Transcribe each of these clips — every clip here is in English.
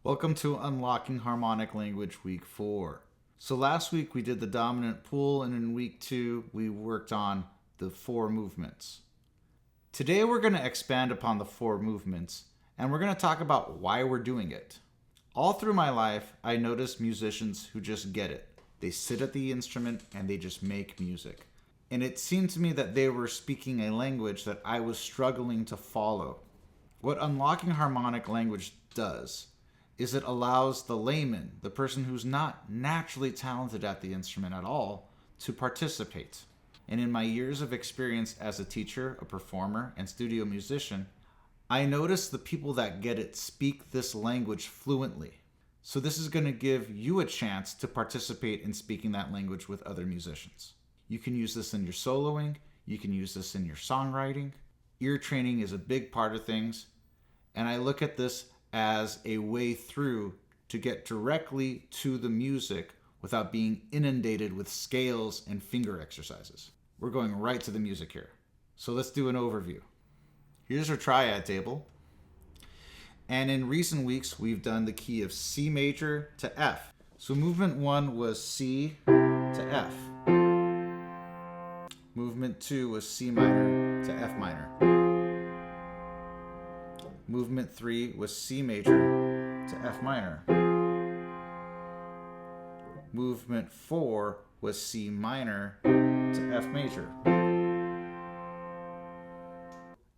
Welcome to Unlocking Harmonic Language Week 4. So last week we did the dominant pull, and in week 2 we worked on the 4 movements. Today we're going to expand upon the 4 movements, and we're going to talk about why we're doing it. All through my life, I noticed musicians who just get it. They sit at the instrument and they just make music. And it seemed to me that they were speaking a language that I was struggling to follow. What Unlocking Harmonic Language does is it allows the layman, the person who's not naturally talented at the instrument at all, to participate. And in my years of experience as a teacher, a performer, and studio musician, I noticed the people that get it speak this language fluently. So this is going to give you a chance to participate in speaking that language with other musicians. You can use this in your soloing, you can use this in your songwriting. Ear training is a big part of things, and I look at this as a way through to get directly to the music without being inundated with scales and finger exercises. We're going right to the music here. So let's do an overview. Here's our triad table. And in recent weeks, we've done the key of C major to F. So movement 1 was C to F. Movement 2 was C minor to F minor. Movement 3 was C major to F minor. Movement 4 was C minor to F major.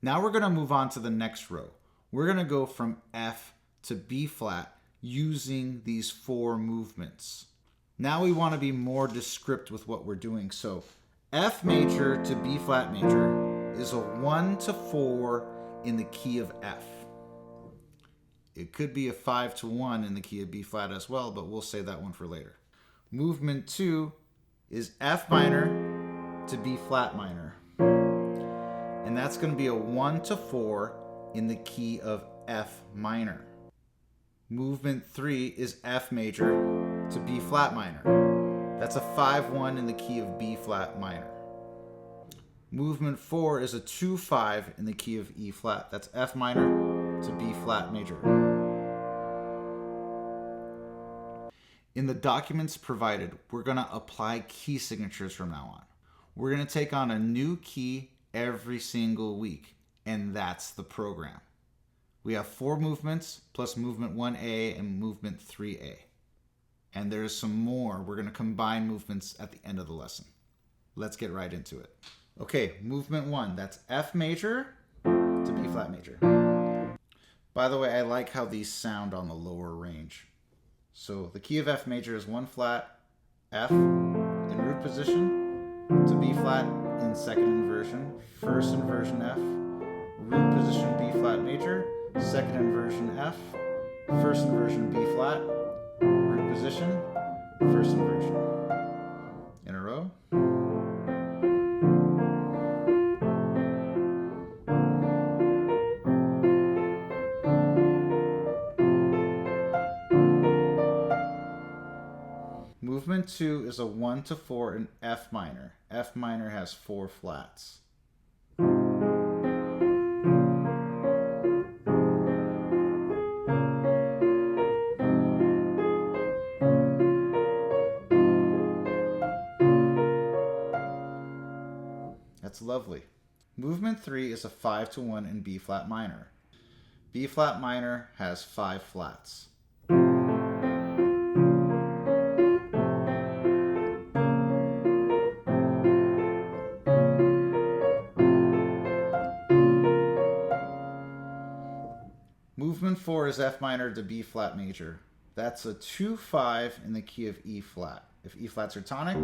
Now we're going to move on to the next row. We're going to go from F to B flat using these 4 movements. Now we want to be more descriptive with what we're doing. So F major to B flat major is a 1 to 4 in the key of F. It could be a 5 to 1 in the key of B flat as well, but we'll save that one for later. Movement 2 is F minor to B flat minor. And that's going to be a 1 to 4 in the key of F minor. Movement 3 is F major to B flat minor. That's a 5-1 in the key of B flat minor. Movement 4 is a 2-5 in the key of E flat. That's F minor to B flat major. In the documents provided, we're going to apply key signatures from now on. We're going to take on a new key every single week, and that's the program. We have 4 movements plus movement 1A and movement 3A. And there's some more. We're going to combine movements at the end of the lesson. Let's get right into it. Okay, movement 1, that's F major to B flat major. By the way, I like how these sound on the lower range. So the key of F major is 1 flat, F in root position, to B flat in second inversion, first inversion F, root position B flat major, second inversion F, first inversion B flat, root position, first inversion. In a row. Movement 2 is a 1 to 4 in F minor. F minor has 4 flats. That's lovely. Movement 3 is a 5 to 1 in B flat minor. B flat minor has 5 flats. Movement 4 is F minor to B flat major. That's a 2-5 in the key of E flat. If E flats are tonic,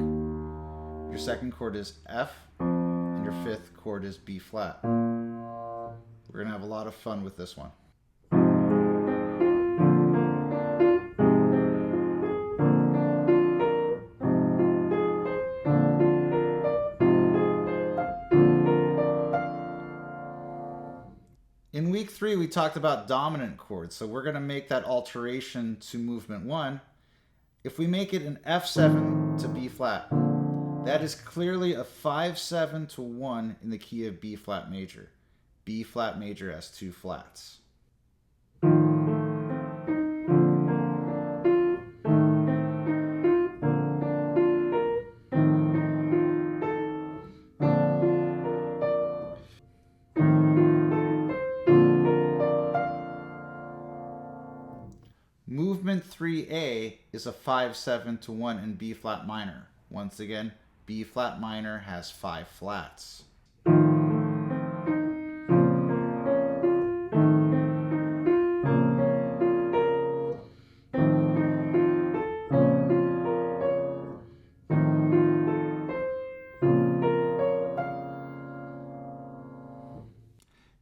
your second chord is F, and your 5th chord is B flat. We're going to have a lot of fun with this one. In week 3, we talked about dominant chords, so we're going to make that alteration to movement 1. If we make it an F7 to B flat, that is clearly a 5-7 to 1 in the key of B flat major. B flat major has 2 flats. Movement 3A is a 5-7-1 in B flat minor. Once again, B flat minor has 5 flats.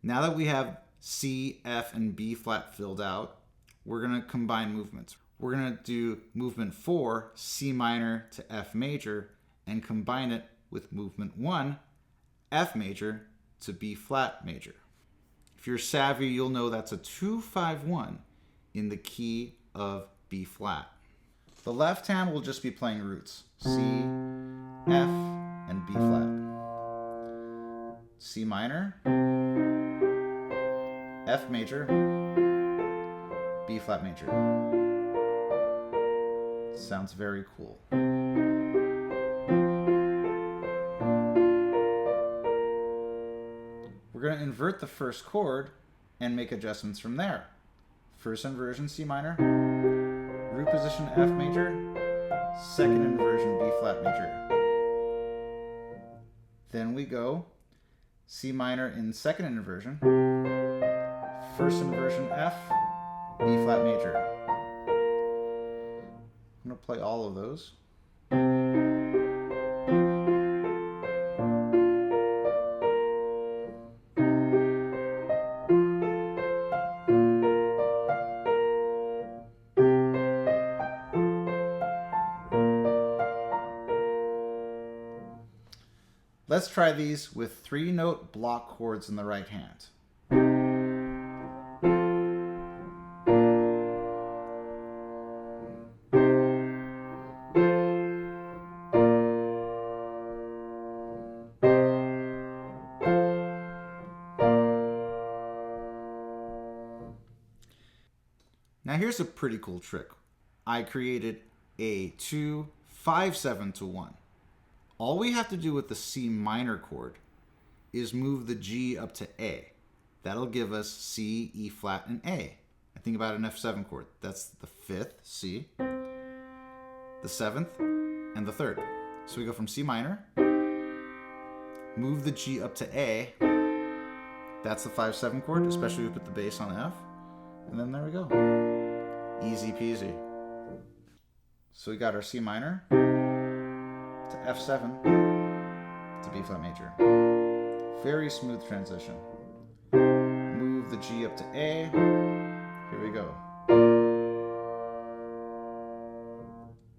Now that we have C, F, and B flat filled out, we're going to combine movements. We're going to do movement 4, C minor to F major, and combine it with movement 1, F major to B flat major. If you're savvy, you'll know that's a 2-5-1 in the key of B flat. The left hand will just be playing roots. C, F, and B flat. C minor, F major, B flat major. Sounds very cool. We're going to invert the first chord and make adjustments from there. First inversion C minor, root position F major, second inversion B flat major. Then we go C minor in second inversion, first inversion F, B flat major. I'm going to play all of those. Let's try these with 3-note block chords in the right hand. Now here's a pretty cool trick. I created a 2-5-7-1. All we have to do with the C minor chord is move the G up to A. That'll give us C, E flat, and A. I think about an F7 chord. That's the 5th, C, the 7th, and the 3rd. So we go from C minor, move the G up to A. That's the 5-7 chord, especially if we put the bass on F. And then there we go. Easy peasy. So we got our C minor to F7 to B flat major. Very smooth transition. Move the G up to A. Here we go.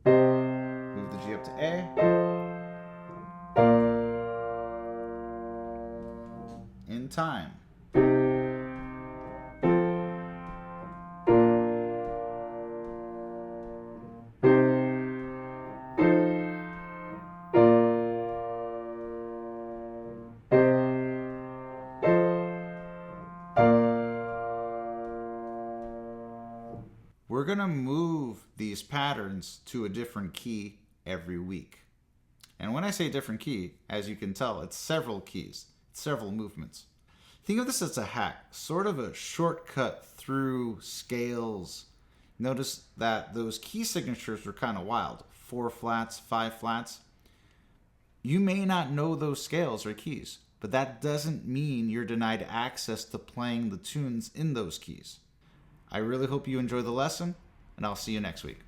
Move the G up to A. In time. We're going to move these patterns to a different key every week. And when I say different key, as you can tell, it's several keys, several movements. Think of this as a hack, sort of a shortcut through scales. Notice that those key signatures were kind of wild. 4 flats, 5 flats. You may not know those scales or keys, but that doesn't mean you're denied access to playing the tunes in those keys. I really hope you enjoy the lesson, and I'll see you next week.